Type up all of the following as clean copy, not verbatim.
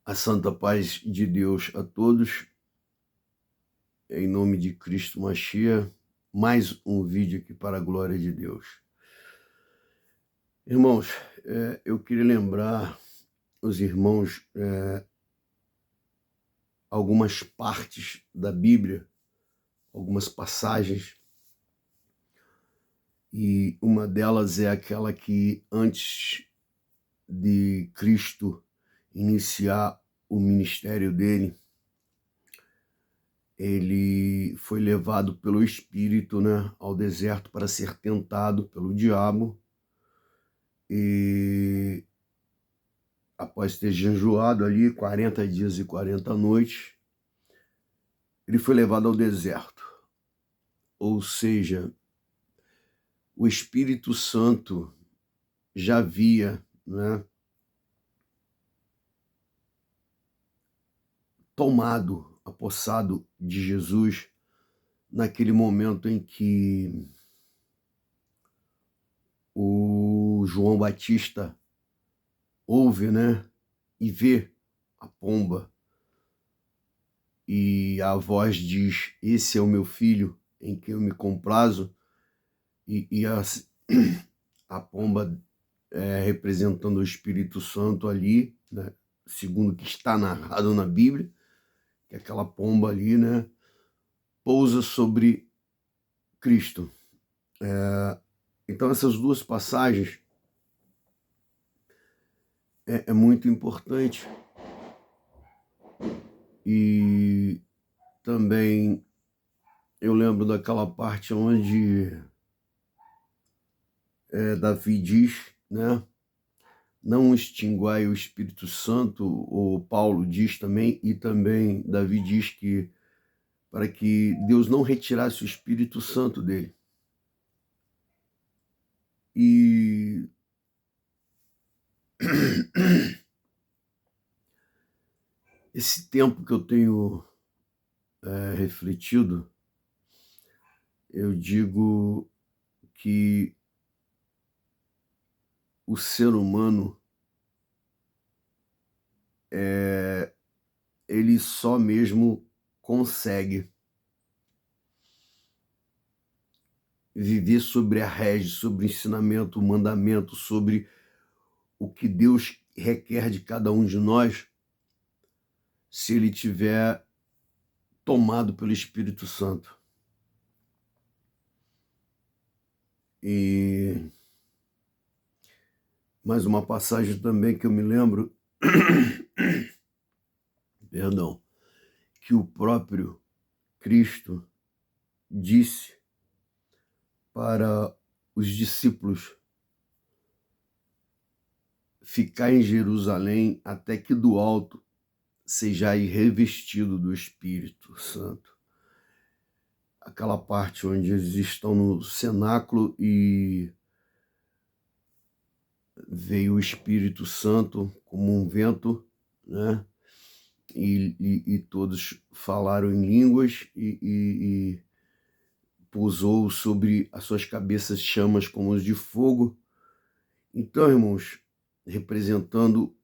A santa paz de Deus a todos, em nome de Cristo Mashiach, mais um vídeo aqui para a glória de Deus. Irmãos, eu queria lembrar os irmãos algumas partes da Bíblia, algumas passagens, e uma delas é aquela que antes de Cristo iniciar o ministério dele, ele foi levado pelo Espírito, ao deserto para ser tentado pelo diabo, e após ter jejuado ali 40 dias e 40 noites, ele foi levado ao deserto. Ou seja, o Espírito Santo já havia tomado, apossado de Jesus naquele momento em que o João Batista ouve, e vê a pomba, e a voz diz: "Esse é o meu filho, em quem eu me comprazo", e a pomba representando o Espírito Santo ali, segundo o que está narrado na Bíblia, que aquela pomba ali, pousa sobre Cristo. Então essas duas passagens é muito importante. E também eu lembro daquela parte onde Davi diz, não extinguai o Espírito Santo, ou Paulo diz também, e também Davi diz que para que Deus não retirasse o Espírito Santo dele. E esse tempo que eu tenho refletido, eu digo que o ser humano ele só mesmo consegue viver sobre a rege, sobre o ensinamento, o mandamento, sobre o que Deus requer de cada um de nós, se ele tiver tomado pelo Espírito Santo. E mais uma passagem também que eu me lembro, perdão, que o próprio Cristo disse para os discípulos: ficar em Jerusalém até que do alto sejais revestido do Espírito Santo. Aquela parte onde eles estão no cenáculo e veio o Espírito Santo como um vento, e todos falaram em línguas e pousou sobre as suas cabeças chamas como os de fogo. Então, irmãos, representando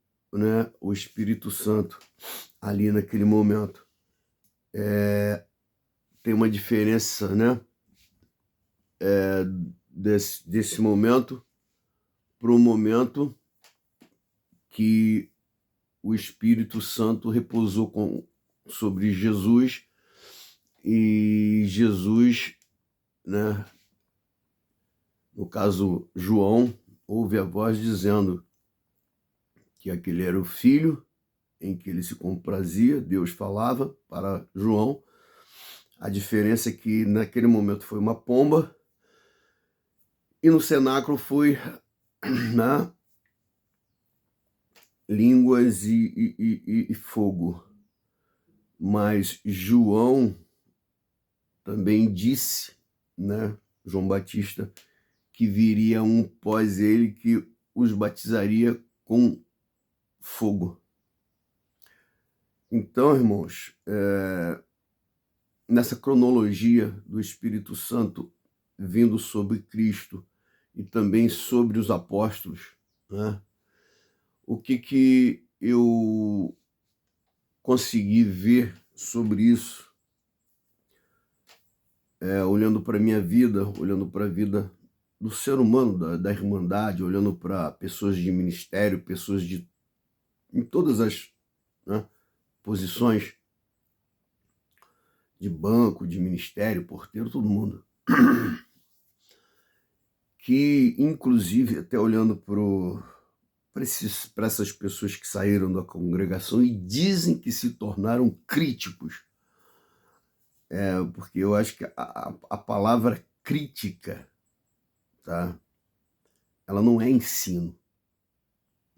o Espírito Santo ali naquele momento, tem uma diferença desse momento para o momento que o Espírito Santo repousou sobre Jesus, e Jesus, no caso João, ouve a voz dizendo que aquele era o filho em que ele se comprazia. Deus falava para João. A diferença é que naquele momento foi uma pomba e no cenáculo foi línguas e fogo. Mas João também disse, João Batista, que viria um pós ele que os batizaria com fogo. Então, irmãos, nessa cronologia do Espírito Santo vindo sobre Cristo e também sobre os apóstolos, o que eu consegui ver sobre isso, olhando para a minha vida, olhando para a vida do ser humano, da Irmandade, olhando para pessoas de ministério, pessoas em todas as, né, posições de banco, de ministério, porteiro, todo mundo. Que, inclusive, até olhando para essas pessoas que saíram da congregação e dizem que se tornaram críticos. Porque eu acho que a palavra crítica, tá? Ela não é ensino.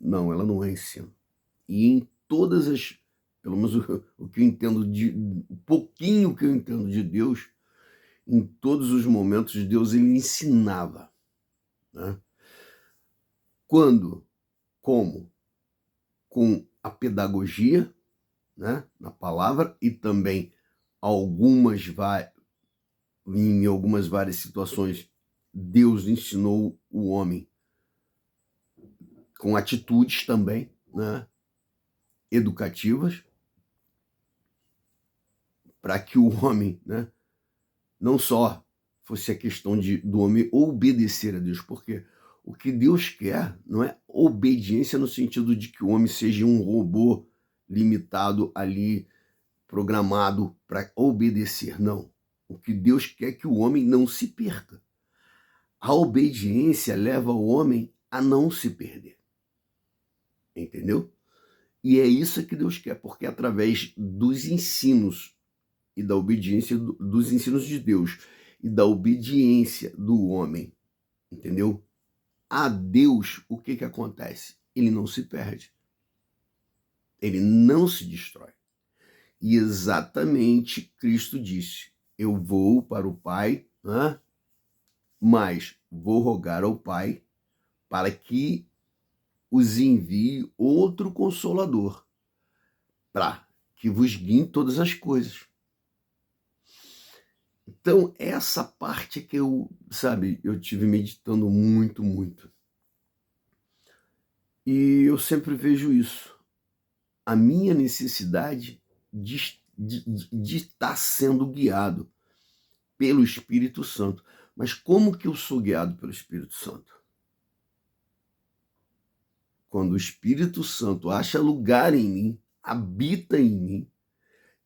Não, ela não é ensino. E em todas as, pelo menos o que eu entendo o pouquinho que eu entendo de Deus, em todos os momentos Deus ele ensinava, né? Quando? Como? Com a pedagogia, né, na palavra, e também em algumas várias situações Deus ensinou o homem com atitudes também, né, educativas, para que o homem, né, não só fosse a questão do homem obedecer a Deus, porque o que Deus quer não é obediência no sentido de que o homem seja um robô limitado ali, programado para obedecer, não. O que Deus quer é que o homem não se perca. A obediência leva o homem a não se perder. Entendeu? E é isso que Deus quer, porque através dos ensinos e da obediência, dos ensinos de Deus e da obediência do homem, entendeu? A Deus, o que acontece? Ele não se perde. Ele não se destrói. E exatamente Cristo disse: eu vou para o Pai, né? Mas vou rogar ao Pai para que os envie outro Consolador, para que vos guie em todas as coisas. Então, essa parte que eu tive meditando muito, muito. E eu sempre vejo isso. A minha necessidade de estar sendo guiado pelo Espírito Santo. Mas como que eu sou guiado pelo Espírito Santo? Quando o Espírito Santo acha lugar em mim, habita em mim,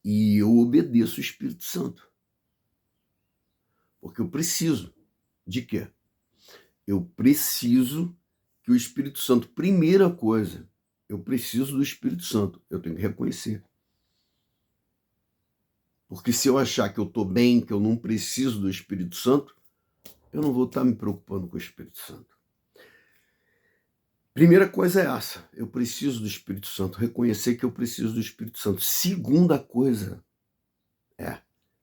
e eu obedeço o Espírito Santo. Porque eu preciso de quê? Eu preciso que o Espírito Santo, primeira coisa, eu preciso do Espírito Santo, eu tenho que reconhecer. Porque se eu achar que eu estou bem, que eu não preciso do Espírito Santo, eu não vou estar me preocupando com o Espírito Santo. Primeira coisa é essa, eu preciso do Espírito Santo, reconhecer que eu preciso do Espírito Santo. Segunda coisa é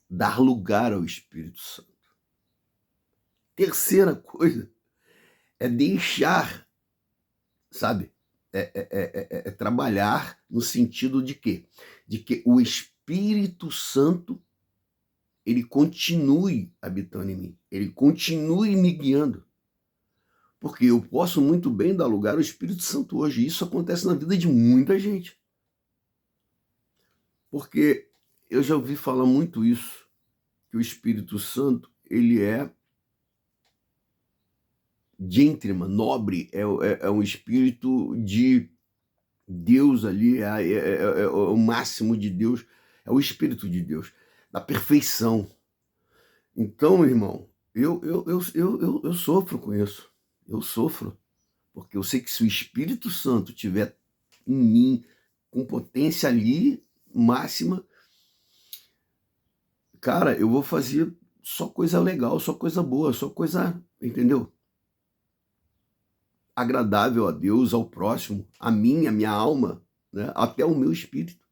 dar lugar ao Espírito Santo. Terceira coisa é deixar, trabalhar no sentido de quê? De que o Espírito Santo ele continue habitando em mim, ele continue me guiando. Porque eu posso muito bem dar lugar ao Espírito Santo hoje. E isso acontece na vida de muita gente. Porque eu já ouvi falar muito isso, que o Espírito Santo, ele é gentleman, nobre, é um espírito de Deus ali, é o máximo de Deus, é o Espírito de Deus, da perfeição. Então, meu irmão, eu sofro com isso. Eu sofro. Porque eu sei que se o Espírito Santo tiver em mim, com potência ali, máxima, cara, eu vou fazer só coisa legal, só coisa boa, só coisa, entendeu? Agradável a Deus, ao próximo, a mim, a minha alma, né? Até o meu espírito,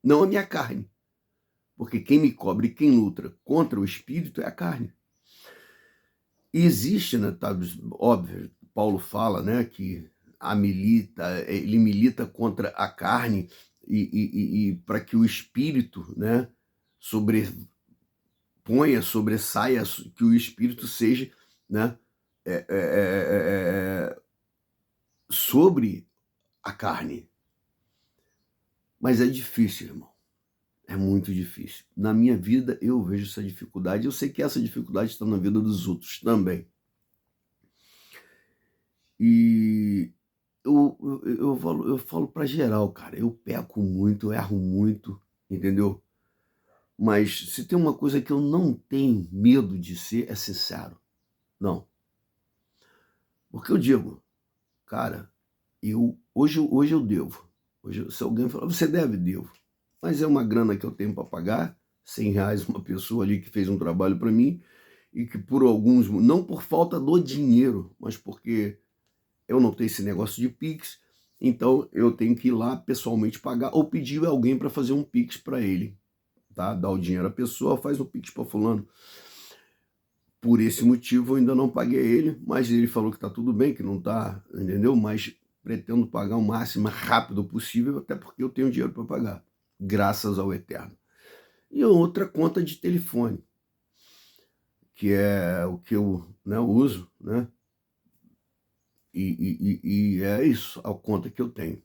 não a minha carne. Porque quem me cobre, quem luta contra o espírito é a carne. E existe, né, tá, óbvio, Paulo fala, né, que ele milita contra a carne e para que o espírito, né, sobressaia, que o espírito seja, né, sobre a carne. Mas é difícil, irmão. é muito difícil. Na minha vida, eu vejo essa dificuldade. Eu sei que essa dificuldade está na vida dos outros também. E eu falo para geral, cara, eu peco muito, eu erro muito, entendeu? Mas se tem uma coisa que eu não tenho medo de ser, é sincero. Não. Porque eu digo, cara, hoje eu devo. Hoje, se alguém falar, você deve, devo. Mas é uma grana que eu tenho para pagar, R$ 100 uma pessoa ali que fez um trabalho para mim e que por alguns, não por falta do dinheiro, mas porque eu não tenho esse negócio de Pix, então eu tenho que ir lá pessoalmente pagar ou pedir alguém para fazer um Pix para ele, tá? Dá o dinheiro à pessoa, faz o Pix para fulano. Por esse motivo eu ainda não paguei ele, mas ele falou que está tudo bem, que não está, entendeu? Mas pretendo pagar o máximo rápido possível, até porque eu tenho dinheiro para pagar, graças ao Eterno. E outra conta de telefone, que é o que eu, né, uso, né? E é isso, a conta que eu tenho.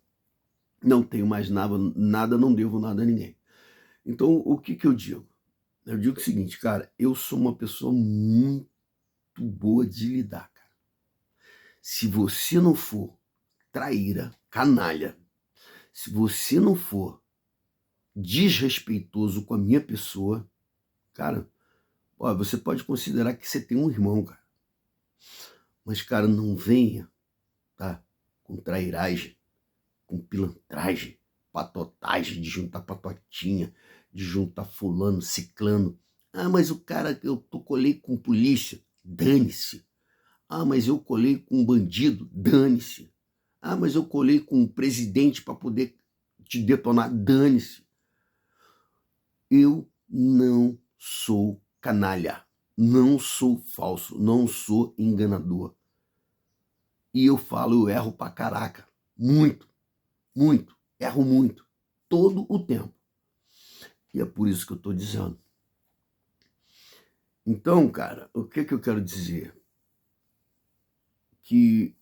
Não tenho mais nada, não devo nada a ninguém. Então, o que eu digo? Eu digo o seguinte, cara, eu sou uma pessoa muito boa de lidar, cara. Se você não for traíra, canalha, se você não for desrespeitoso com a minha pessoa, cara, ó, você pode considerar que você tem um irmão, cara. Mas, cara, não venha, tá? Com trairagem, com pilantragem, patotagem, de juntar patotinha, de juntar fulano, ciclano. Ah, mas o cara, colei com polícia, dane-se. Ah, mas eu colei com um bandido, dane-se. Ah, mas eu colei com um presidente para poder te detonar, dane-se. Eu não sou canalha, não sou falso, não sou enganador. E eu falo, eu erro pra caraca, muito, muito, erro muito, todo o tempo. E é por isso que eu tô dizendo. Então, cara, o que eu quero dizer? Que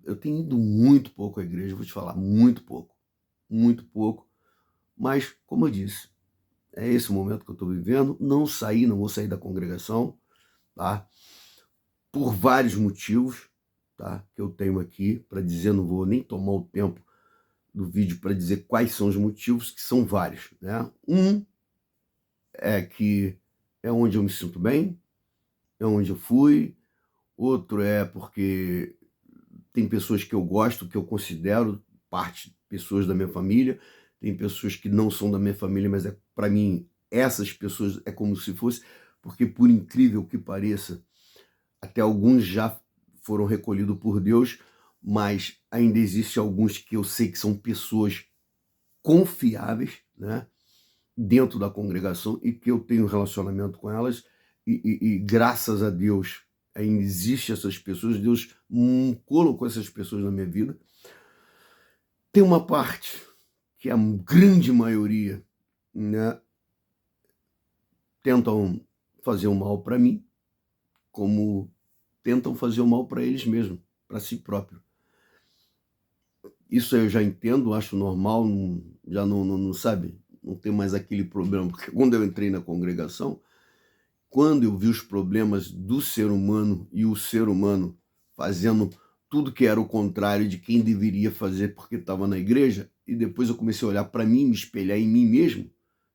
eu tenho ido muito pouco à igreja, vou te falar, muito pouco, mas, como eu disse, é esse o momento que eu estou vivendo, não vou sair da congregação, tá? Por vários motivos, tá? Que eu tenho aqui para dizer, não vou nem tomar o tempo do vídeo para dizer quais são os motivos, que são vários, né? Um é que é onde eu me sinto bem, é onde eu fui, outro é porque tem pessoas que eu gosto, que eu considero pessoas da minha família, tem pessoas que não são da minha família, mas para mim essas pessoas é como se fosse, porque por incrível que pareça, até alguns já foram recolhidos por Deus, mas ainda existe alguns que eu sei que são pessoas confiáveis, né, dentro da congregação e que eu tenho relacionamento com elas e graças a Deus ainda existem essas pessoas, Deus colocou essas pessoas na minha vida. Tem uma parte que a grande maioria, né, tentam fazer o mal para mim, como tentam fazer o mal para eles mesmos, para si próprio. Isso eu já entendo, acho normal, já não sabe, não tem mais aquele problema, porque quando eu entrei na congregação, quando eu vi os problemas do ser humano e o ser humano fazendo tudo que era o contrário de quem deveria fazer porque estava na igreja, e depois eu comecei a olhar para mim, me espelhar em mim mesmo,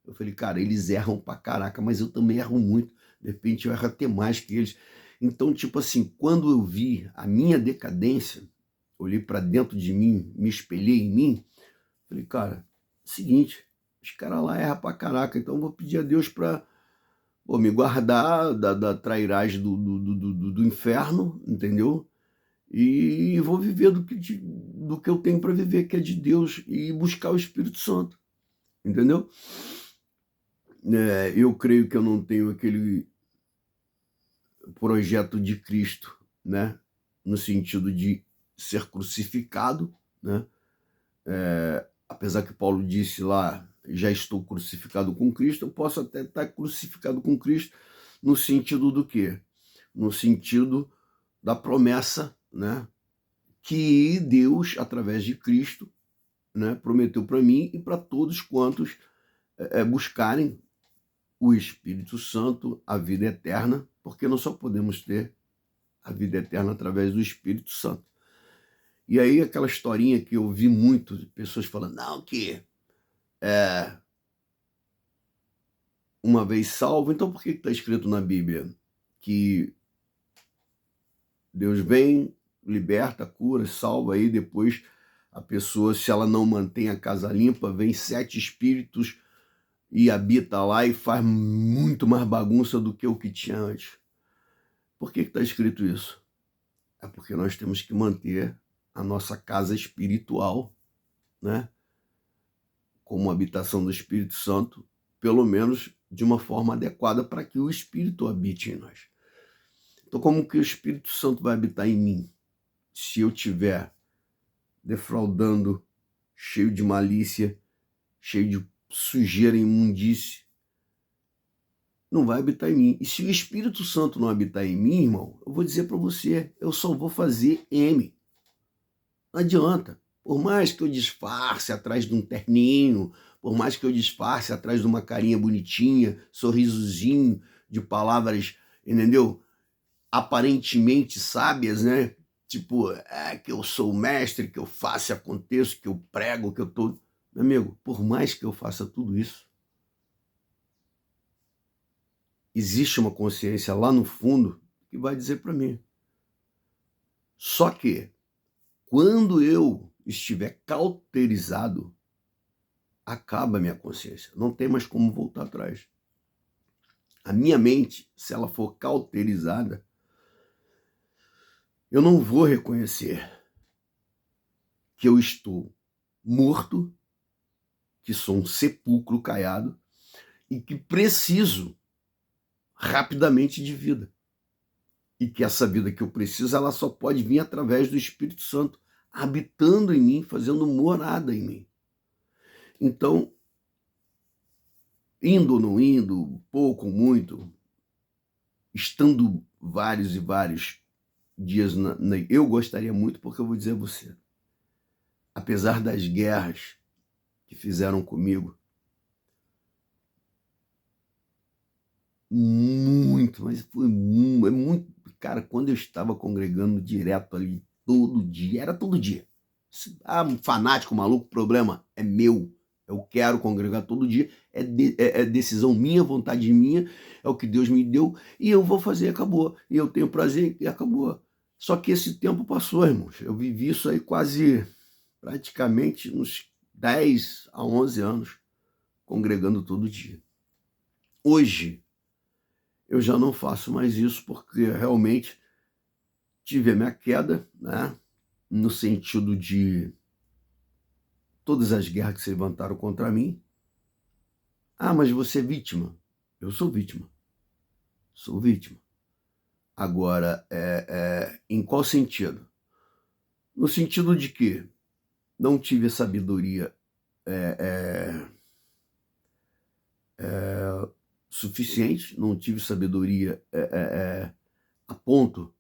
eu falei, cara, eles erram pra caraca, mas eu também erro muito, de repente eu erro até mais que eles. Então, tipo assim, quando eu vi a minha decadência, olhei para dentro de mim, me espelhei em mim, falei, cara, seguinte, os caras lá erram pra caraca, então eu vou pedir a Deus para me guardar da trairagem do inferno, entendeu? E vou viver do que eu tenho para viver, que é de Deus, e buscar o Espírito Santo, entendeu? Eu creio que eu não tenho aquele projeto de Cristo, né? No sentido de ser crucificado, né? Apesar que Paulo disse lá, já estou crucificado com Cristo, eu posso até estar crucificado com Cristo no sentido do quê? No sentido da promessa, né? Que Deus, através de Cristo, né, prometeu para mim e para todos quantos buscarem o Espírito Santo, a vida eterna, porque nós só podemos ter a vida eterna através do Espírito Santo. E aí aquela historinha que eu vi muito de pessoas falando, não, que uma vez salvo, então por que está escrito na Bíblia que Deus vem, liberta, cura, salva, aí depois a pessoa, se ela não mantém a casa limpa, vem 7 espíritos e habita lá e faz muito mais bagunça do que o que tinha antes. Por que está escrito isso? É porque nós temos que manter a nossa casa espiritual, né, como habitação do Espírito Santo, pelo menos de uma forma adequada para que o Espírito habite em nós. Então, como que o Espírito Santo vai habitar em mim? Se eu estiver defraudando, cheio de malícia, cheio de sujeira e imundície, não vai habitar em mim. E se o Espírito Santo não habitar em mim, irmão, eu vou dizer para você, eu só vou fazer M. Não adianta. Por mais que eu disfarce atrás de um terninho, por mais que eu disfarce atrás de uma carinha bonitinha, sorrisozinho, de palavras, entendeu? Aparentemente sábias, né? Tipo, que eu sou o mestre, que eu faço e aconteço, que eu prego, que eu tô... Meu amigo, por mais que eu faça tudo isso, existe uma consciência lá no fundo que vai dizer para mim. Só que, quando eu estiver cauterizado, acaba a minha consciência. Não tem mais como voltar atrás. A minha mente, se ela for cauterizada, eu não vou reconhecer que eu estou morto, que sou um sepulcro caiado e que preciso rapidamente de vida. E que essa vida que eu preciso, ela só pode vir através do Espírito Santo, habitando em mim, fazendo morada em mim. Então, indo ou não indo, pouco ou muito, estando vários e vários dias eu gostaria muito, porque eu vou dizer a você, apesar das guerras que fizeram comigo, muito, mas foi muito, cara, quando eu estava congregando direto ali, todo dia, era todo dia. Um fanático, maluco, problema é meu. Eu quero congregar todo dia, é decisão minha, vontade minha, é o que Deus me deu, e eu vou fazer, acabou. E eu tenho prazer, e acabou. Só que esse tempo passou, irmãos. Eu vivi isso aí quase, praticamente, uns 10 a 11 anos, congregando todo dia. Hoje, eu já não faço mais isso, porque realmente tive a minha queda, né? No sentido de todas as guerras que se levantaram contra mim. Ah, mas você é vítima. Eu sou vítima. Sou vítima. Agora, em qual sentido? No sentido de que não tive a sabedoria suficiente, não tive sabedoria a ponto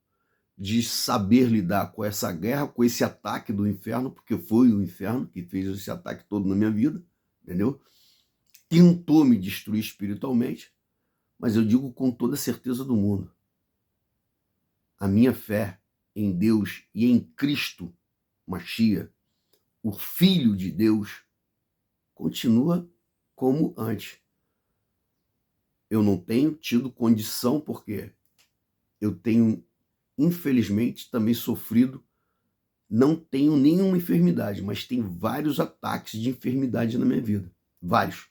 de saber lidar com essa guerra, com esse ataque do inferno, porque foi o inferno que fez esse ataque todo na minha vida, entendeu? Tentou me destruir espiritualmente, mas eu digo com toda a certeza do mundo, a minha fé em Deus e em Cristo, Machia, o Filho de Deus, continua como antes. Eu não tenho tido condição, porque eu tenho, infelizmente, também sofrido. Não tenho nenhuma enfermidade, mas tem vários ataques de enfermidade na minha vida. Vários.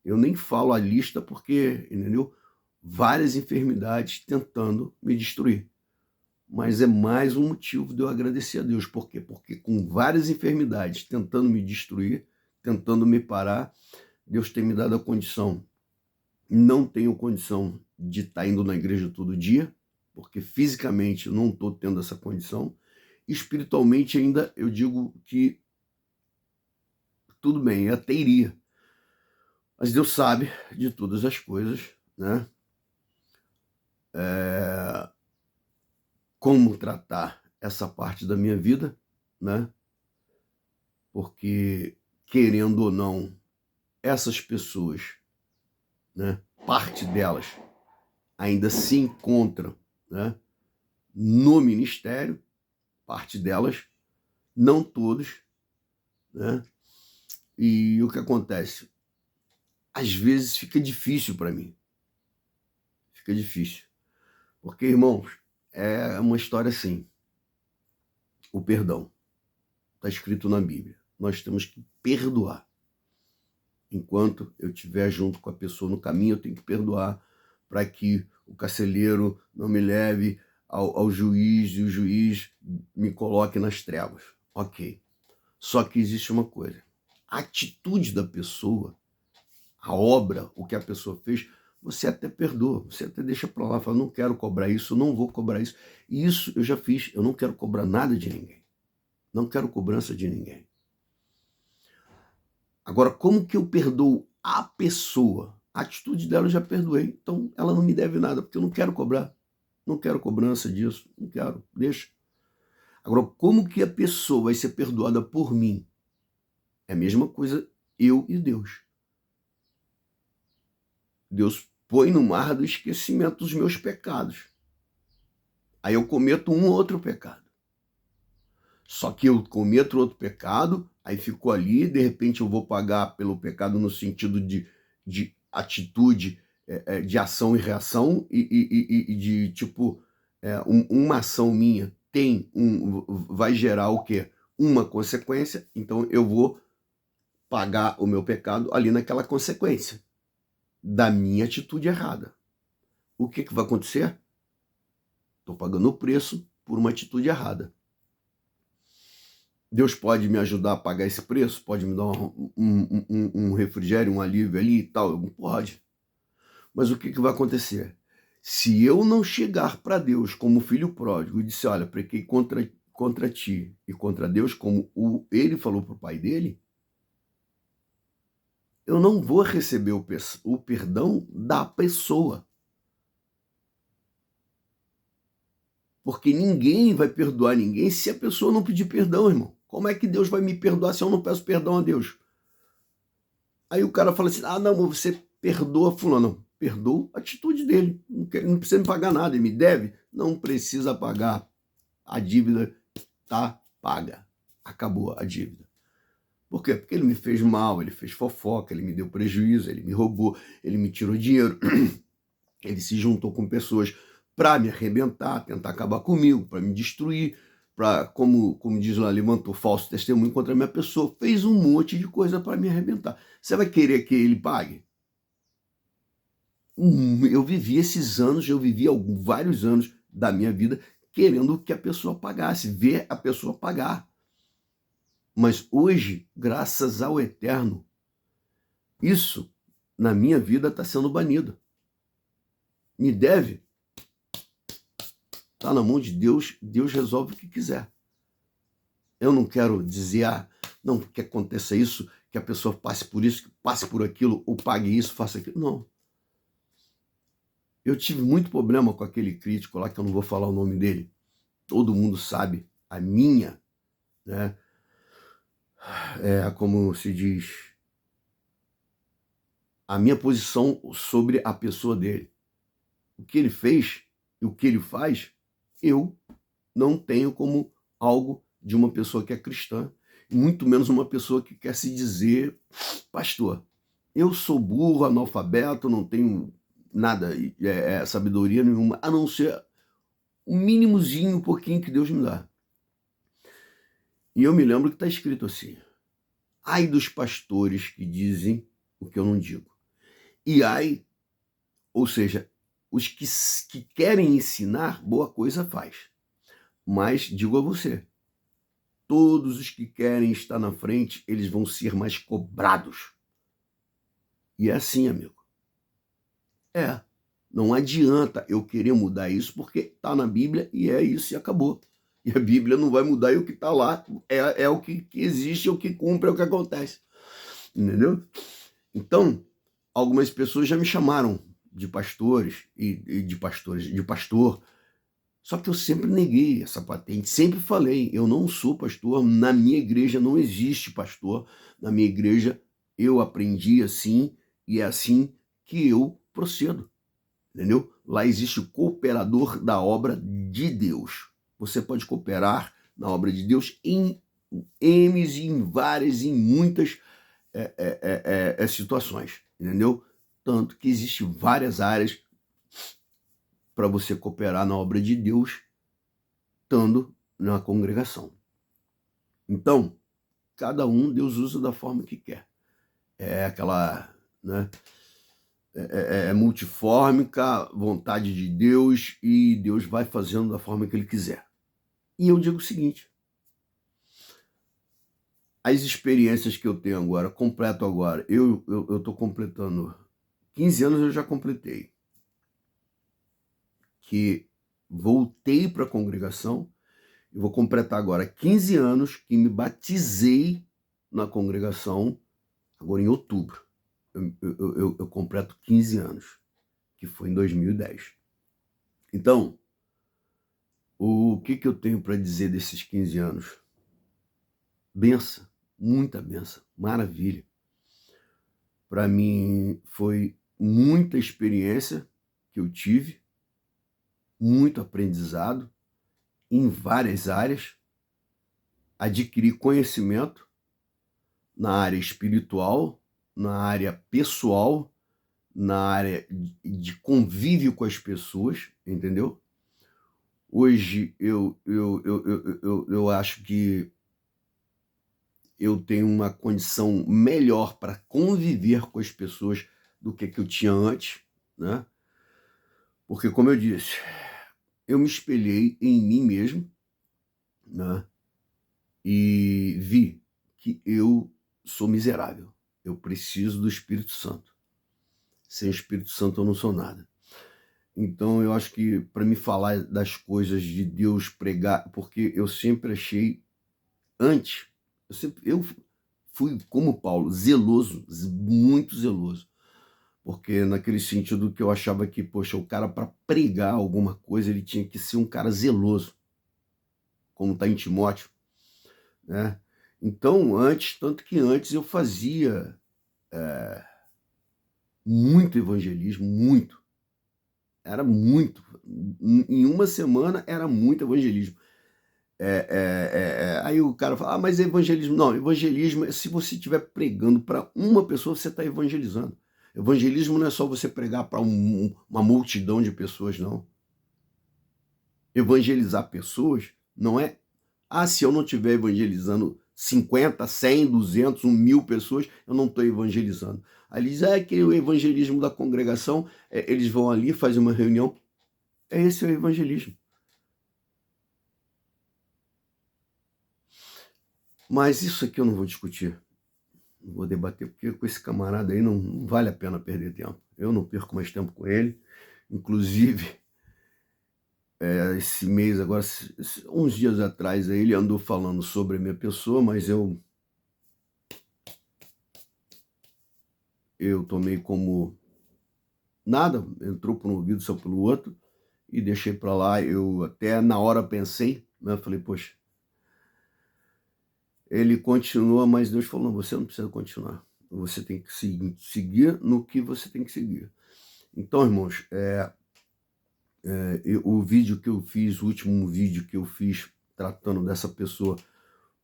Eu nem falo a lista porque, entendeu? Várias enfermidades tentando me destruir. Mas é mais um motivo de eu agradecer a Deus. Por quê? Porque com várias enfermidades tentando me destruir, tentando me parar, Deus tem me dado a condição. Não tenho condição de estar indo na igreja todo dia, porque fisicamente eu não estou tendo essa condição. Espiritualmente ainda eu digo que tudo bem, eu até iria. Mas Deus sabe de todas as coisas, né? Como tratar essa parte da minha vida, né? Porque, querendo ou não, essas pessoas, né, parte delas, ainda se encontram, né, no ministério, parte delas, não todos, né? E o que acontece? Às vezes fica difícil para mim, fica difícil. Porque, irmãos, é uma história assim, o perdão, está escrito na Bíblia, nós temos que perdoar. Enquanto eu estiver junto com a pessoa no caminho, eu tenho que perdoar para que o carcereiro não me leve ao juiz e o juiz me coloque nas trevas. Ok. Só que existe uma coisa. A atitude da pessoa, a obra, o que a pessoa fez, você até perdoa, você até deixa para lá, fala, não quero cobrar isso, não vou cobrar isso. E isso eu já fiz, eu não quero cobrar nada de ninguém. Não quero cobrança de ninguém. Agora, como que eu perdoo a pessoa? A atitude dela eu já perdoei, então ela não me deve nada, porque eu não quero cobrar. Não quero cobrança disso, não quero, deixa. Agora, como que a pessoa vai ser perdoada por mim? É a mesma coisa eu e Deus. Deus põe no mar do esquecimento os meus pecados. Aí eu cometo um outro pecado. Só que eu cometo outro pecado, aí ficou ali, de repente eu vou pagar pelo pecado no sentido de atitude, de ação e reação, e de tipo, uma ação minha vai gerar o quê? Uma consequência, então eu vou pagar o meu pecado ali naquela consequência da minha atitude errada. O que vai acontecer? Estou pagando o preço por uma atitude errada. Deus pode me ajudar a pagar esse preço? Pode me dar um refrigério, um alívio ali e tal? Pode. Mas o que vai acontecer? Se eu não chegar para Deus como filho pródigo e disser, olha, pequei contra ti e contra Deus, como ele falou para o pai dele, eu não vou receber o perdão da pessoa. Porque ninguém vai perdoar ninguém se a pessoa não pedir perdão, irmão. Como é que Deus vai me perdoar se eu não peço perdão a Deus? Aí o cara fala assim, não, você perdoa fulano. Perdoa a atitude dele. Não precisa me pagar nada, ele me deve. Não precisa pagar. A dívida está paga. Acabou a dívida. Por quê? Porque ele me fez mal, ele fez fofoca, ele me deu prejuízo, ele me roubou, ele me tirou dinheiro. Ele se juntou com pessoas para me arrebentar, tentar acabar comigo, para me destruir, para, como diz lá, levantou falso testemunho contra a minha pessoa, fez um monte de coisa para me arrebentar. Você vai querer que ele pague? Eu vivi vários anos da minha vida querendo que a pessoa pagasse, ver a pessoa pagar. Mas hoje, graças ao Eterno, isso na minha vida está sendo banido. Me deve? Está na mão de Deus, Deus resolve o que quiser. Eu não quero dizer, não que aconteça isso, que a pessoa passe por isso, que passe por aquilo, ou pague isso, faça aquilo. Não. Eu tive muito problema com aquele crítico lá, que eu não vou falar o nome dele. Todo mundo sabe a minha, né? Como se diz, a minha posição sobre a pessoa dele. O que ele fez e o que ele faz, eu não tenho como algo de uma pessoa que é cristã, muito menos uma pessoa que quer se dizer pastor. Eu sou burro, analfabeto, não tenho nada, sabedoria nenhuma, a não ser o mínimozinho, um pouquinho que Deus me dá. E eu me lembro que está escrito assim, ai dos pastores que dizem o que eu não digo. E ai, ou seja, os que querem ensinar, boa coisa faz. Mas digo a você, todos os que querem estar na frente, eles vão ser mais cobrados. E é assim, amigo. Não adianta eu querer mudar isso, porque está na Bíblia e é isso e acabou. E a Bíblia não vai mudar, e o que está lá é o que existe, é o que cumpre, é o que acontece. Entendeu? Então, algumas pessoas já me chamaram de pastores de pastor. Só que eu sempre neguei essa patente, sempre falei, eu não sou pastor, na minha igreja não existe pastor, na minha igreja eu aprendi assim e é assim que eu procedo, entendeu? Lá existe o cooperador da obra de Deus. Você pode cooperar na obra de Deus em M's, em várias, em muitas situações, entendeu? Tanto que existem várias áreas para você cooperar na obra de Deus, estando na congregação. Então, cada um Deus usa da forma que quer. É aquela, né? É multifórmica, vontade de Deus, e Deus vai fazendo da forma que Ele quiser. E eu digo o seguinte: as experiências que eu tenho agora, completo agora, eu estou completando 15 anos, eu já completei, que voltei para a congregação. Eu vou completar agora 15 anos que me batizei na congregação, agora em outubro. Eu completo 15 anos, que foi em 2010. Então, o que eu tenho para dizer desses 15 anos? Benção, muita benção, maravilha. Para mim foi muita experiência que eu tive, muito aprendizado em várias áreas, adquiri conhecimento na área espiritual, na área pessoal, na área de convívio com as pessoas, entendeu? Hoje eu acho que eu tenho uma condição melhor para conviver com as pessoas do que eu tinha antes, né? Porque, como eu disse, eu me espelhei em mim mesmo, né? E vi que eu sou miserável. Eu preciso do Espírito Santo. Sem o Espírito Santo eu não sou nada. Então eu acho que para me falar das coisas de Deus, pregar, porque eu sempre achei antes, eu fui como Paulo, zeloso, muito zeloso. Porque naquele sentido que eu achava que, poxa, o cara para pregar alguma coisa, ele tinha que ser um cara zeloso, como está em Timóteo, né? Então, tanto que antes eu fazia muito evangelismo, muito. Era muito. Em uma semana era muito evangelismo. Aí o cara fala, mas evangelismo. Não, evangelismo é se você estiver pregando para uma pessoa, você está evangelizando. Evangelismo não é só você pregar para uma multidão de pessoas, não. Evangelizar pessoas não é, se eu não estiver evangelizando 50, 100, 200, 1.000 pessoas, eu não estou evangelizando. Aí diz, que o evangelismo da congregação, eles vão ali, fazem uma reunião. Esse é o evangelismo. Mas isso aqui eu não vou discutir, não vou debater, porque com esse camarada aí não vale a pena perder tempo. Eu não perco mais tempo com ele. Inclusive, esse mês agora, uns dias atrás, ele andou falando sobre a minha pessoa, mas eu tomei como nada, entrou por um ouvido, saiu pelo outro, e deixei para lá. Eu até na hora pensei, né? Falei, poxa, ele continua, mas Deus falou, não, você não precisa continuar. Você tem que seguir no que você tem que seguir. Então, irmãos, o vídeo que eu fiz, o último vídeo que eu fiz tratando dessa pessoa,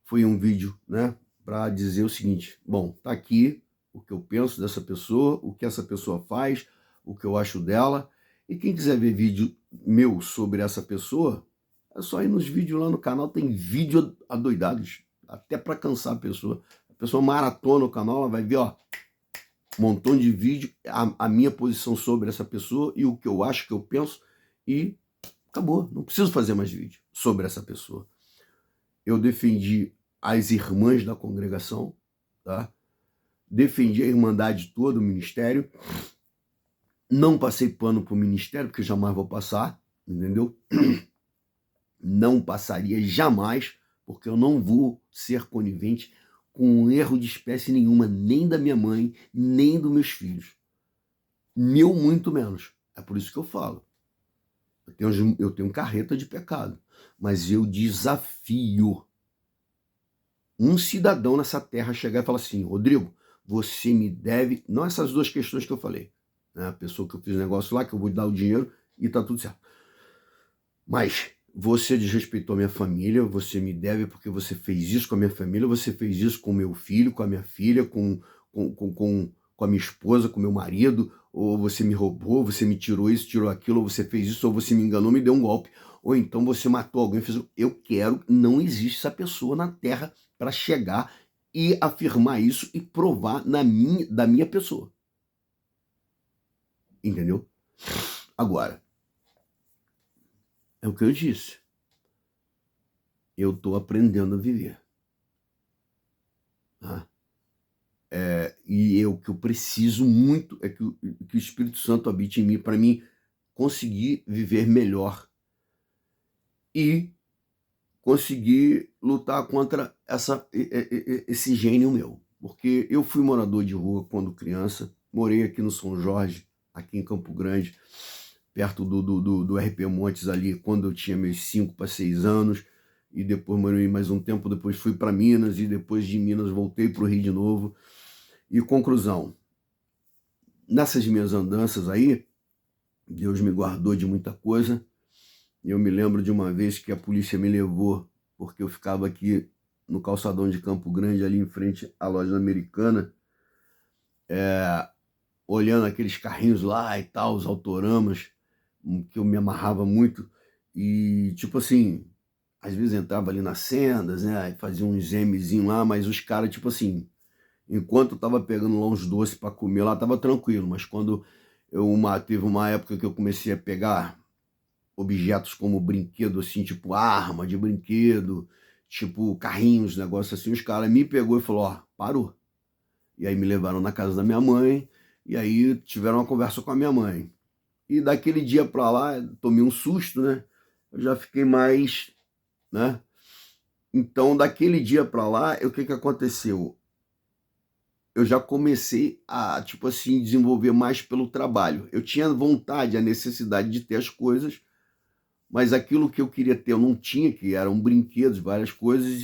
foi um vídeo, né, para dizer o seguinte: bom, tá aqui o que eu penso dessa pessoa, o que essa pessoa faz, o que eu acho dela. E quem quiser ver vídeo meu sobre essa pessoa, é só ir nos vídeos lá no canal, tem vídeo adoidados, até para cansar a pessoa. A pessoa maratona o canal, ela vai ver, ó, um montão de vídeo, a minha posição sobre essa pessoa e o que eu acho, que eu penso, e acabou. Não preciso fazer mais vídeo sobre essa pessoa. Eu defendi as irmãs da congregação, tá? Defendi a irmandade toda, o ministério. Não passei pano pro ministério, porque jamais vou passar, entendeu? Não passaria jamais, porque eu não vou ser conivente com um erro de espécie nenhuma, nem da minha mãe, nem dos meus filhos. Meu, muito menos. É por isso que eu falo. Eu tenho carreta de pecado, mas eu desafio um cidadão nessa terra chegar e falar assim: Rodrigo, você me deve, não essas duas questões que eu falei, né? A pessoa que eu fiz o negócio lá, que eu vou dar o dinheiro e tá tudo certo. Mas você desrespeitou minha família, você me deve porque você fez isso com a minha família, você fez isso com o meu filho, com a minha filha, com a minha esposa, com o meu marido, ou você me roubou, você me tirou isso, tirou aquilo, ou você fez isso, ou você me enganou, me deu um golpe, ou então você matou alguém, fez... Eu quero, não existe essa pessoa na Terra para chegar e afirmar isso e provar da minha pessoa. Entendeu? Agora, é o que eu disse. Eu estou aprendendo a viver. Tá? E o que eu preciso muito é que o Espírito Santo habite em mim para mim conseguir viver melhor e conseguir lutar contra esse gênio meu. Porque eu fui morador de rua quando criança, morei aqui no São Jorge, aqui em Campo Grande, perto do RP Montes ali, quando eu tinha meus 5 para 6 anos, e depois morei mais um tempo, depois fui para Minas, e depois de Minas voltei para o Rio de novo. E conclusão, nessas minhas andanças aí, Deus me guardou de muita coisa. Eu me lembro de uma vez que a polícia me levou, porque eu ficava aqui no calçadão de Campo Grande, ali em frente à loja americana, olhando aqueles carrinhos lá e tal, os autoramas, que eu me amarrava muito. E, tipo assim, às vezes entrava ali nas sendas, né, fazia uns Mzinho lá, mas os caras, tipo assim, enquanto eu tava pegando lá uns doces para comer, lá tava tranquilo, mas quando teve uma época que eu comecei a pegar objetos como brinquedo, assim, tipo arma de brinquedo, tipo carrinhos, negócio assim, os caras me pegou e falou, ó, parou. E aí me levaram na casa da minha mãe, e aí tiveram uma conversa com a minha mãe. E daquele dia pra lá, tomei um susto, né? Eu já fiquei mais, né? Então, daquele dia pra lá, o que que aconteceu? Eu já comecei a, tipo assim, desenvolver mais pelo trabalho. Eu tinha vontade, a necessidade de ter as coisas, mas aquilo que eu queria ter eu não tinha, que eram brinquedos, várias coisas,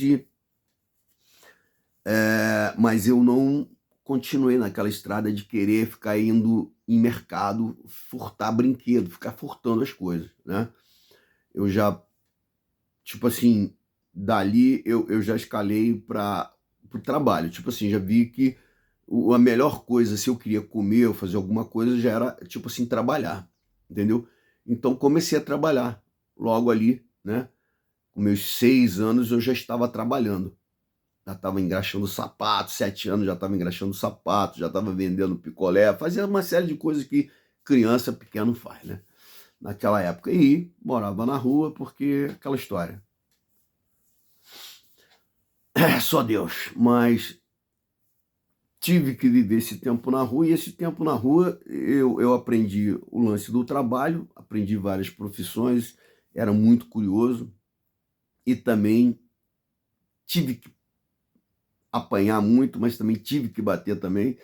mas eu não continuei naquela estrada de querer ficar indo em mercado, furtar brinquedo, ficar furtando as coisas, né? Eu já, tipo assim, dali eu já escalei para o trabalho. Tipo assim, já vi que a melhor coisa, se eu queria comer ou fazer alguma coisa, já era, tipo assim, trabalhar, entendeu? Então comecei a trabalhar logo ali, né? Com meus 6 anos eu já estava trabalhando. Já estava engraxando sapato, 7 anos já estava engraxando sapato, já estava vendendo picolé, fazia uma série de coisas que criança pequeno faz, né? Naquela época. E morava na rua porque aquela história. É só Deus. Mas tive que viver esse tempo na rua, e esse tempo na rua eu aprendi o lance do trabalho, aprendi várias profissões, era muito curioso e também tive que apanhar muito, mas também tive que bater também.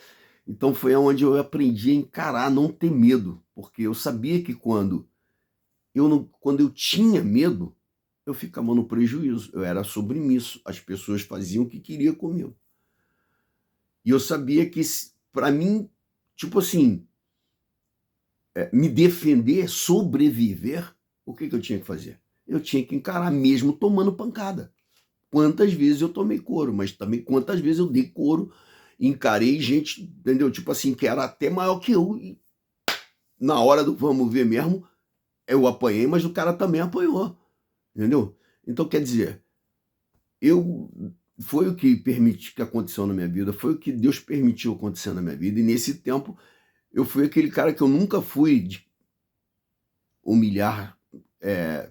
Então foi onde eu aprendi a encarar, não ter medo, porque eu sabia que quando eu tinha medo, eu ficava no prejuízo, eu era submisso, as pessoas faziam o que queriam comigo. E eu sabia que, para mim, tipo assim, me defender, sobreviver, o que eu tinha que fazer? Eu tinha que encarar mesmo tomando pancada. Quantas vezes eu tomei couro, mas também quantas vezes eu dei couro, encarei gente, entendeu? Tipo assim, que era até maior que eu, e na hora do vamos ver mesmo, eu apanhei, mas o cara também apanhou, entendeu? Então, quer dizer, eu foi o que permitiu que aconteceu na minha vida, foi o que Deus permitiu acontecer na minha vida, e nesse tempo eu fui aquele cara que eu nunca fui de humilhar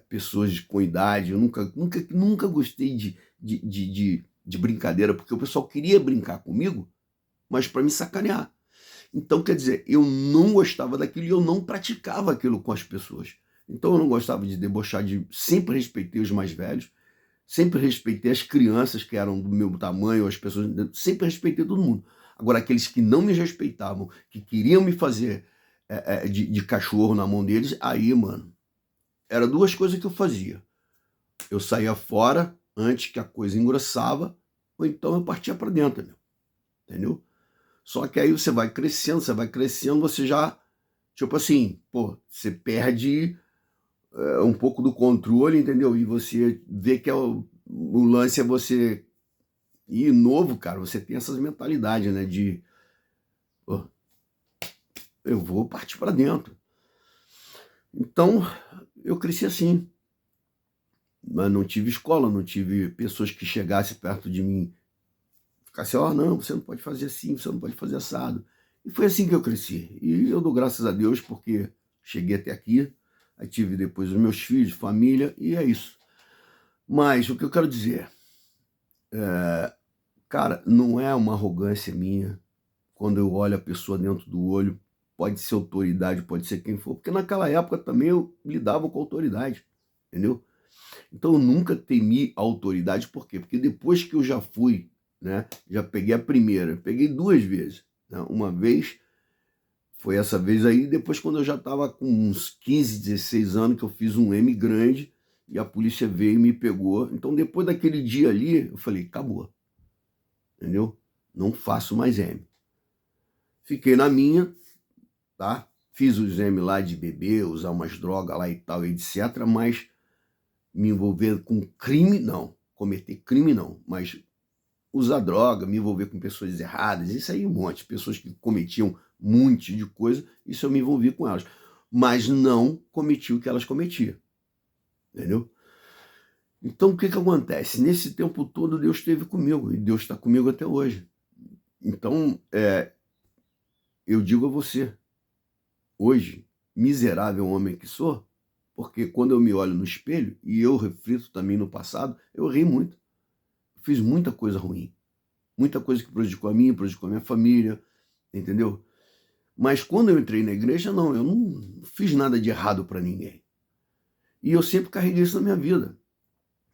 pessoas com idade, eu nunca gostei de brincadeira, porque o pessoal queria brincar comigo, mas para me sacanear. Então, quer dizer, eu não gostava daquilo e eu não praticava aquilo com as pessoas. Então, eu não gostava de debochar, sempre respeitei os mais velhos, sempre respeitei as crianças que eram do meu tamanho, as pessoas, sempre respeitei todo mundo. Agora, aqueles que não me respeitavam, que queriam me fazer de cachorro na mão deles, aí, mano, era duas coisas que eu fazia. Eu saía fora antes que a coisa engrossava, ou então eu partia para dentro, entendeu? Só que aí você vai crescendo, você já, tipo assim, pô, você perde um pouco do controle, entendeu? E você vê que o lance é você ir novo, cara, você tem essas mentalidades, né, de, pô, eu vou partir para dentro. Então, eu cresci assim, mas não tive escola, não tive pessoas que chegassem perto de mim, ficassem, ó, não, você não pode fazer assim, você não pode fazer assado. E foi assim que eu cresci. E eu dou graças a Deus porque cheguei até aqui, aí tive depois os meus filhos, família, e é isso. Mas o que eu quero dizer, cara, não é uma arrogância minha quando eu olho a pessoa dentro do olho, pode ser autoridade, pode ser quem for, porque naquela época também eu lidava com autoridade, entendeu? Então eu nunca temi a autoridade, por quê? Porque depois que eu já fui, né, já peguei a primeira, peguei duas vezes, né? Uma vez, foi essa vez aí, depois quando eu já estava com uns 15, 16 anos, que eu fiz um M grande, e a polícia veio e me pegou. Então depois daquele dia ali, eu falei, acabou, entendeu? Não faço mais M. Fiquei na minha, tá? Fiz o exame lá de beber, usar umas drogas lá e tal, etc. Mas me envolver com crime, não. Cometer crime, não. Mas usar droga, me envolver com pessoas erradas, isso aí um monte. Pessoas que cometiam um monte de coisa, isso eu me envolvi com elas. Mas não cometi o que elas cometiam. Entendeu? Então o que acontece? Nesse tempo todo Deus esteve comigo, e Deus está comigo até hoje. Então, eu digo a você, hoje, miserável homem que sou, porque quando eu me olho no espelho, e eu reflito também no passado, eu errei muito. Fiz muita coisa ruim. Muita coisa que prejudicou a mim, prejudicou a minha família, entendeu? Mas quando eu entrei na igreja, não, eu não fiz nada de errado para ninguém. E eu sempre carreguei isso na minha vida.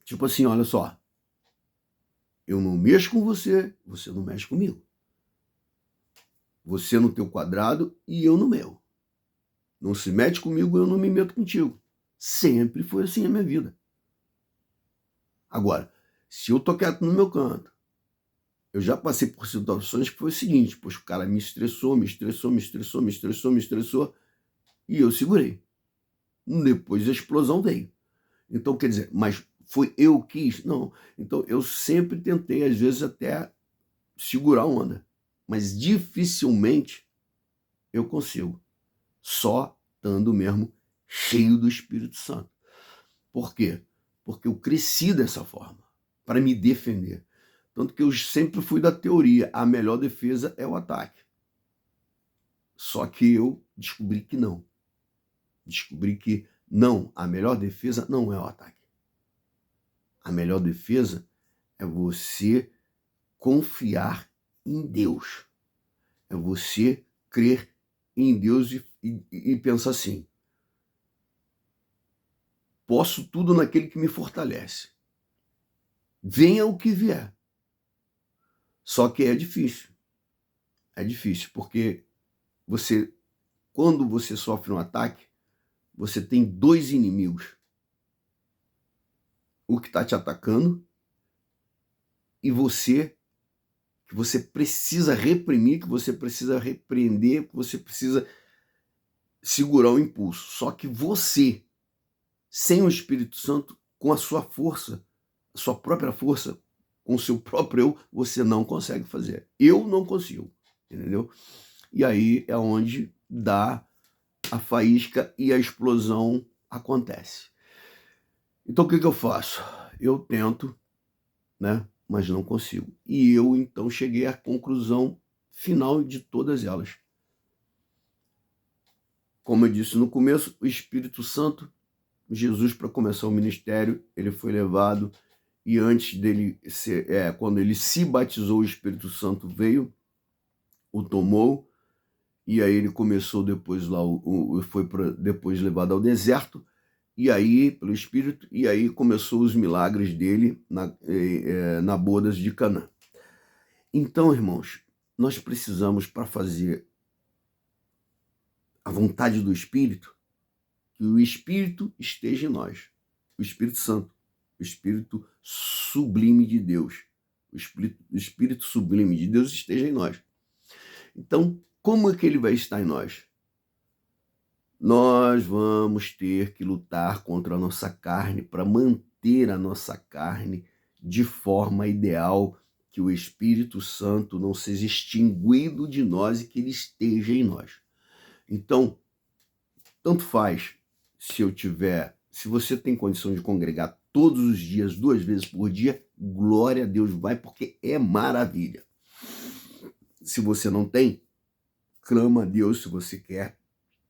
Tipo assim, olha só, eu não mexo com você, você não mexe comigo. Você no teu quadrado e eu no meu. Não se mete comigo, eu não me meto contigo. Sempre foi assim a minha vida. Agora, se eu tô quieto no meu canto, eu já passei por situações que foi o seguinte, pois o cara me estressou, e eu segurei. Depois a explosão veio. Então, quer dizer, mas foi eu que quis? Não. Então, eu sempre tentei, às vezes, até segurar a onda. Mas dificilmente eu consigo. Só estando mesmo cheio do Espírito Santo. Por quê? Porque eu cresci dessa forma, para me defender. Tanto que eu sempre fui da teoria, a melhor defesa é o ataque. Só que eu descobri que não. Descobri que não, a melhor defesa não é o ataque. A melhor defesa é você confiar em Deus. É você crer em Deus e pensar assim, posso tudo naquele que me fortalece. Venha o que vier. Só que é difícil. É difícil, porque quando você sofre um ataque, você tem dois inimigos. O que está te atacando e você, que você precisa reprimir, que você precisa repreender, que você precisa segurar o impulso. Só que você, sem o Espírito Santo, com a sua força, a sua própria força, com o seu próprio eu, você não consegue fazer. Eu não consigo, entendeu? E aí é onde dá a faísca e a explosão acontece. Então o que eu faço? Eu tento, né? Mas não consigo. E eu então cheguei à conclusão final de todas elas. Como eu disse no começo, o Espírito Santo, Jesus, para começar o ministério, ele foi levado, e antes dele ser, quando ele se batizou, o Espírito Santo veio, o tomou, e aí ele começou depois lá, foi depois levado ao deserto, e aí, pelo Espírito, e aí começou os milagres dele na bodas de Canaã. Então, irmãos, nós precisamos, para fazer a vontade do Espírito, que o Espírito esteja em nós, o Espírito Santo, o Espírito sublime de Deus, o Espírito sublime de Deus esteja em nós. Então, como é que ele vai estar em nós? Nós vamos ter que lutar contra a nossa carne para manter a nossa carne de forma ideal, que o Espírito Santo não seja extinguido de nós e que ele esteja em nós. Então, tanto faz se você tem condição de congregar todos os dias, 2 vezes por dia, glória a Deus, vai, porque é maravilha. Se você não tem, clama a Deus se você quer,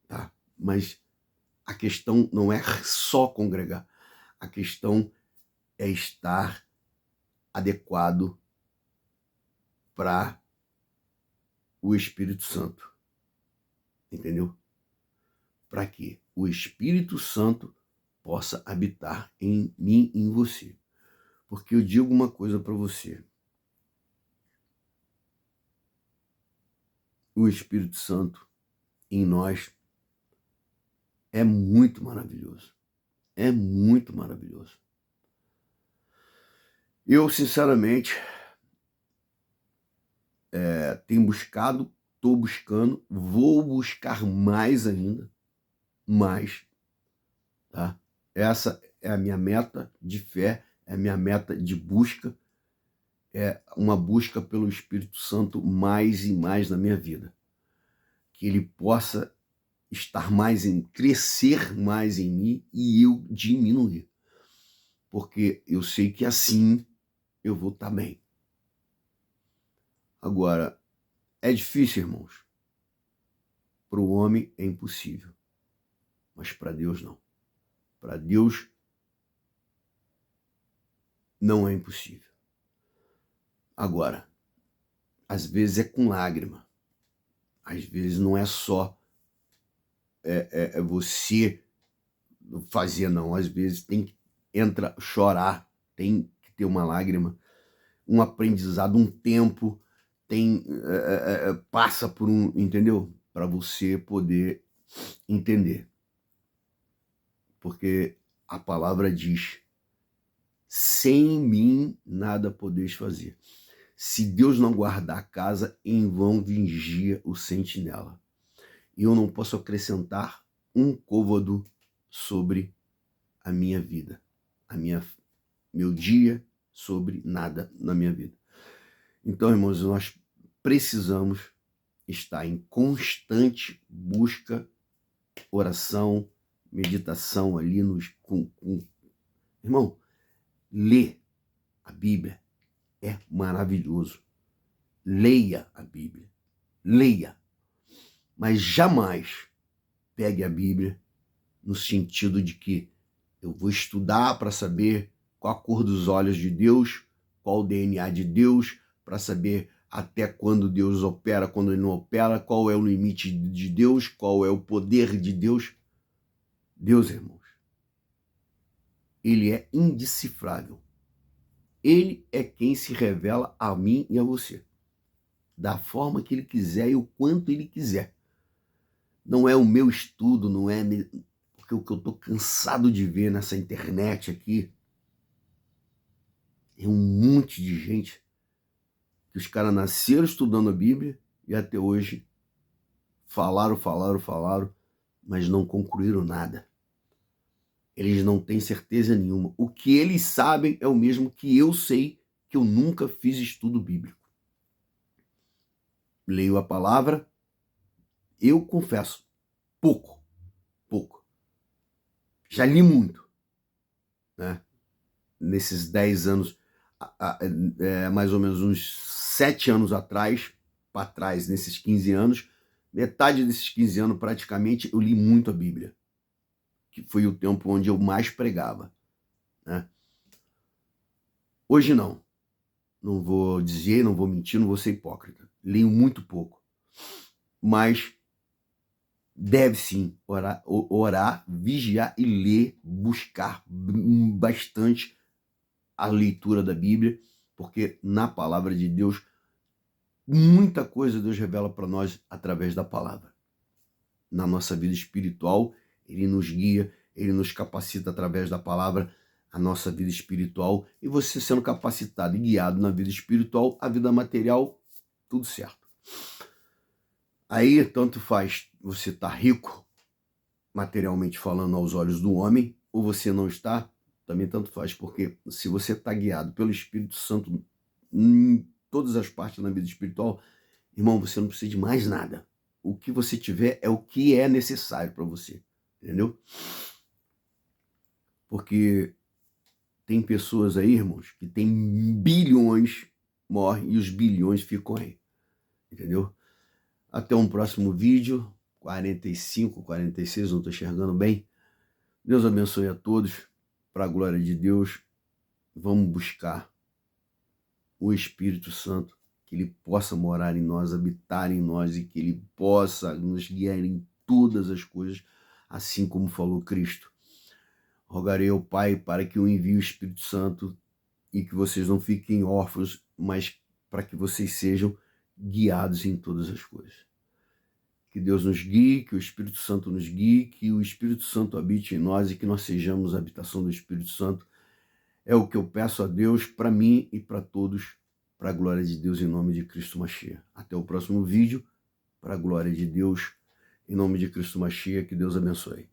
tá? Mas a questão não é só congregar, a questão é estar adequado para o Espírito Santo, entendeu? Para que o Espírito Santo possa habitar em mim e em você. Porque eu digo uma coisa para você. O Espírito Santo em nós é muito maravilhoso. É muito maravilhoso. Eu, sinceramente, tenho buscado, estou buscando, vou buscar mais ainda, mais, tá? Essa é a minha meta de fé, é a minha meta de busca, é uma busca pelo Espírito Santo mais e mais na minha vida. Que ele possa crescer mais em mim e eu diminuir. Porque eu sei que assim eu vou estar bem. Agora, é difícil, irmãos. Para o homem é impossível, mas para Deus não. Para Deus não é impossível. Agora, às vezes é com lágrima. Às vezes não é só você fazer, não. Às vezes tem que chorar, tem que ter uma lágrima, um aprendizado, um tempo, passa por entendeu? Para você poder entender. Porque a palavra diz: sem mim nada podeis fazer. Se Deus não guardar a casa, em vão vigia o sentinela. E eu não posso acrescentar um côvado sobre a minha vida, meu dia, sobre nada na minha vida. Então, irmãos, nós precisamos estar em constante busca, oração, meditação ali Irmão, ler a Bíblia é maravilhoso. Leia a Bíblia. Leia. Mas jamais pegue a Bíblia no sentido de que eu vou estudar para saber qual a cor dos olhos de Deus, qual o DNA de Deus, para saber até quando Deus opera, quando ele não opera, qual é o limite de Deus, qual é o poder de Deus. Deus, irmãos, ele é indecifrável. Ele é quem se revela a mim e a você, da forma que ele quiser e o quanto ele quiser. Não é o meu estudo, não é porque o que eu estou cansado de ver nessa internet aqui é um monte de gente que os caras nasceram estudando a Bíblia e até hoje falaram, mas não concluíram nada. Eles não têm certeza nenhuma. O que eles sabem é o mesmo que eu sei, que eu nunca fiz estudo bíblico. Leio a palavra, eu confesso, pouco. Já li muito, né? Nesses 10 anos, mais ou menos uns 7 anos atrás, para trás, nesses 15 anos, metade desses 15 anos praticamente, eu li muito a Bíblia, que foi o tempo onde eu mais pregava, né? Hoje não vou dizer, não vou mentir, não vou ser hipócrita. Leio muito pouco, mas deve sim orar, vigiar e ler, buscar bastante a leitura da Bíblia, porque na palavra de Deus, muita coisa Deus revela para nós através da palavra. Na nossa vida espiritual, ele nos guia, ele nos capacita através da palavra, a nossa vida espiritual, e você sendo capacitado e guiado na vida espiritual, a vida material, tudo certo. Aí, tanto faz você estar rico, materialmente falando, aos olhos do homem, ou você não está, também tanto faz, porque se você está guiado pelo Espírito Santo em todas as partes da vida espiritual, irmão, você não precisa de mais nada. O que você tiver é o que é necessário para você, entendeu? Porque tem pessoas aí, irmãos, que tem bilhões, morrem e os bilhões ficam aí, entendeu? Até um próximo vídeo, 45, 46, não estou enxergando bem. Deus abençoe a todos, para a glória de Deus. Vamos buscar o Espírito Santo, que ele possa morar em nós, habitar em nós e que ele possa nos guiar em todas as coisas, assim como falou Cristo. Rogarei ao Pai para que o envie o Espírito Santo e que vocês não fiquem órfãos, mas para que vocês sejam guiados em todas as coisas. Que Deus nos guie, que o Espírito Santo nos guie, que o Espírito Santo habite em nós e que nós sejamos a habitação do Espírito Santo. É o que eu peço a Deus para mim e para todos, para a glória de Deus, em nome de Cristo Mashiach. Até o próximo vídeo, para a glória de Deus, em nome de Cristo Mashiach, que Deus abençoe.